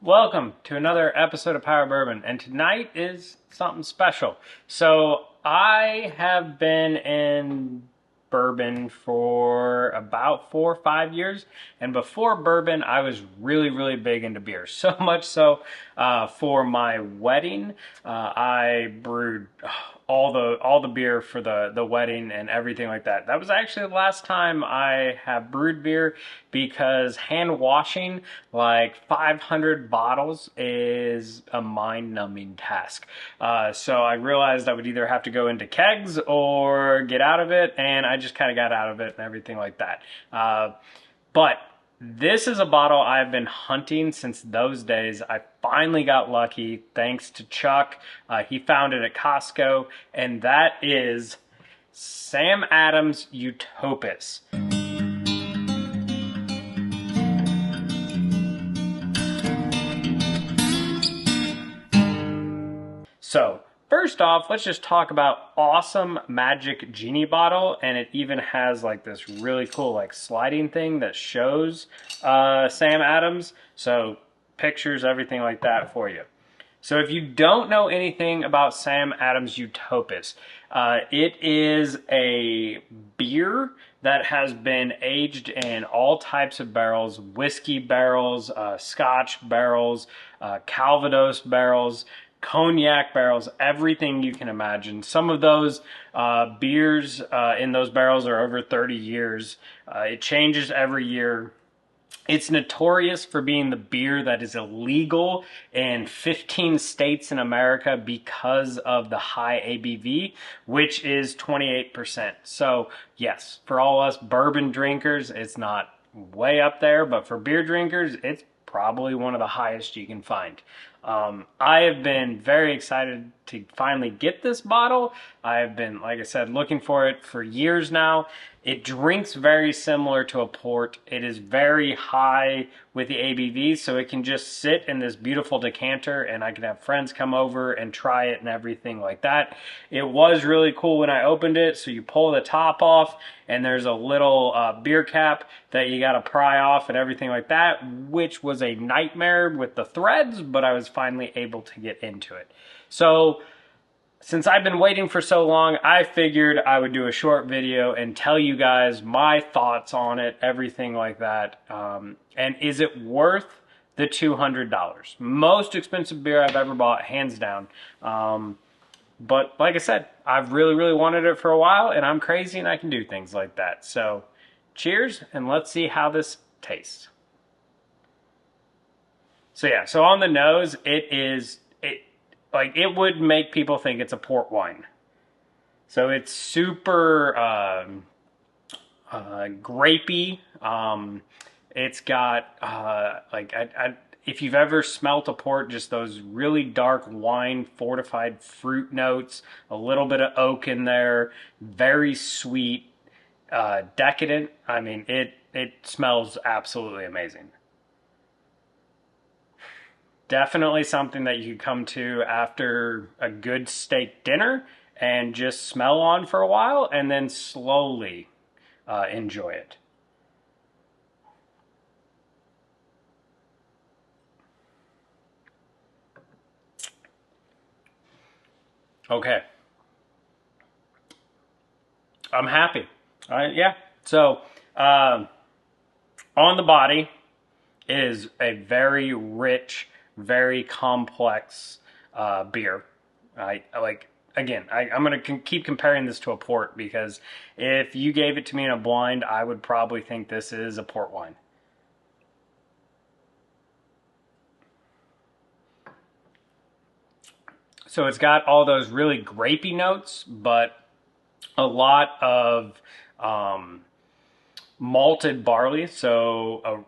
Welcome to another episode of Power Bourbon, and tonight is something special. So, I have been in bourbon for about 4 or 5 years, and before bourbon, I was really big into beer. So much so, for my wedding, I brewed all the beer for the wedding and everything like that. That was actually the last time I have brewed beer because hand washing like 500 bottles is a mind-numbing task. So I realized I would either have to go into kegs or get out of it, and I just kind of got out of it and everything like that. But this is a bottle I've been hunting since those days. I finally got lucky thanks to Chuck. He found it at Costco, and that is Sam Adams Utopias. So, first off, let's just talk about awesome magic genie bottle, and it even has like this really cool like sliding thing that shows Sam Adams. So pictures, everything like that for you. So if you don't know anything about Sam Adams Utopias, it is a beer that has been aged in all types of barrels: whiskey barrels, Scotch barrels, Calvados barrels, cognac barrels, everything you can imagine. Some of those beers in those barrels are over 30 years. It changes every year. It's notorious for being the beer that is illegal in 15 states in America because of the high ABV, which is 28%. So, yes, for all us bourbon drinkers, it's not way up there, but for beer drinkers, it's probably one of the highest you can find. I have been very excited to finally get this bottle. I have been, like I said, looking for it for years now. It drinks very similar to a port. It is very high with the ABV, so it can just sit in this beautiful decanter, and I can have friends come over and try it and everything like that. It was really cool when I opened it. So you pull the top off, and there's a little beer cap that you got to pry off and everything like that, which was a nightmare with the threads, but I was finally able to get into it. So since I've been waiting for so long, I figured I would do a short video and tell you guys my thoughts on it, everything like that. And is it worth the $200? Most expensive beer I've ever bought, hands down. But like I said, I've really wanted it for a while, and I'm crazy and I can do things like that. So cheers, and let's see how this tastes. So yeah, so on the nose, it would make people think it's a port wine. So it's super grapey. It's got if you've ever smelt a port, just those really dark wine fortified fruit notes, a little bit of oak in there, very sweet, decadent. I mean, it smells absolutely amazing. Definitely something that you could come to after a good steak dinner and just smell on for a while and then slowly enjoy it. Okay. I'm happy. Yeah. So, on the body is a very rich, very complex beer. I'm going to keep comparing this to a port because if you gave it to me in a blind, I would probably think this is a port wine. So it's got all those really grapey notes, but a lot of malted barley. So,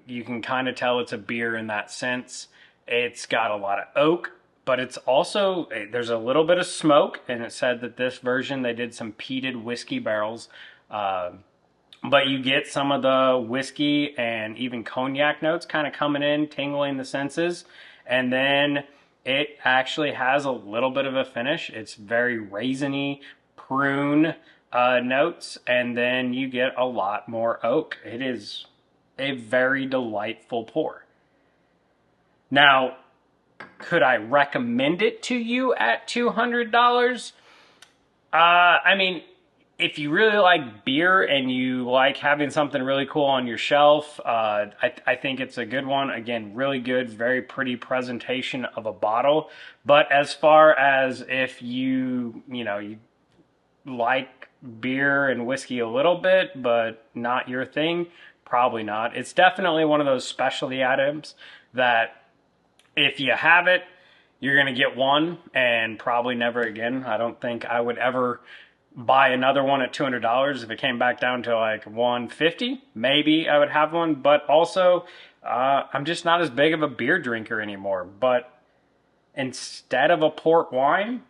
you can kind of tell it's a beer in that sense. It's got a lot of oak, but it's also, there's a little bit of smoke, and it said that this version, they did some peated whiskey barrels. But you get some of the whiskey and even cognac notes kind of coming in, tingling the senses. And then it actually has a little bit of a finish. It's very raisiny, prune notes, and then you get a lot more oak. It is a very delightful pour. Now, could I recommend it to you at $200? I mean, if you really like beer and you like having something really cool on your shelf, I think it's a good one. Again, really good, very pretty presentation of a bottle. But as far as if you like beer and whiskey a little bit, but not your thing, probably not. It's definitely one of those specialty items that if you have it, you're going to get one and probably never again. I don't think I would ever buy another one at $200. If it came back down to like 150, maybe I would have one. But also, I'm just not as big of a beer drinker anymore. But instead of a port wine,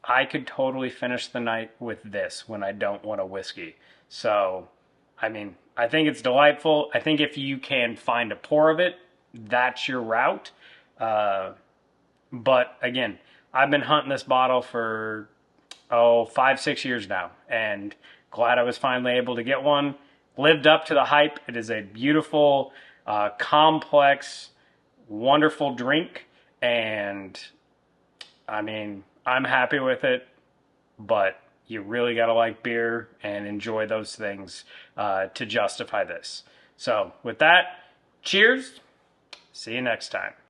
I could totally finish the night with this when I don't want a whiskey. So, I mean, I think it's delightful. I think if you can find a pour of it, that's your route. But again, I've been hunting this bottle for 5, 6 years now, and glad I was finally able to get one. Lived up to the hype. It is a beautiful, complex, wonderful drink, and I mean, I'm happy with it, but you really got to like beer and enjoy those things to justify this. So with that, cheers. See you next time.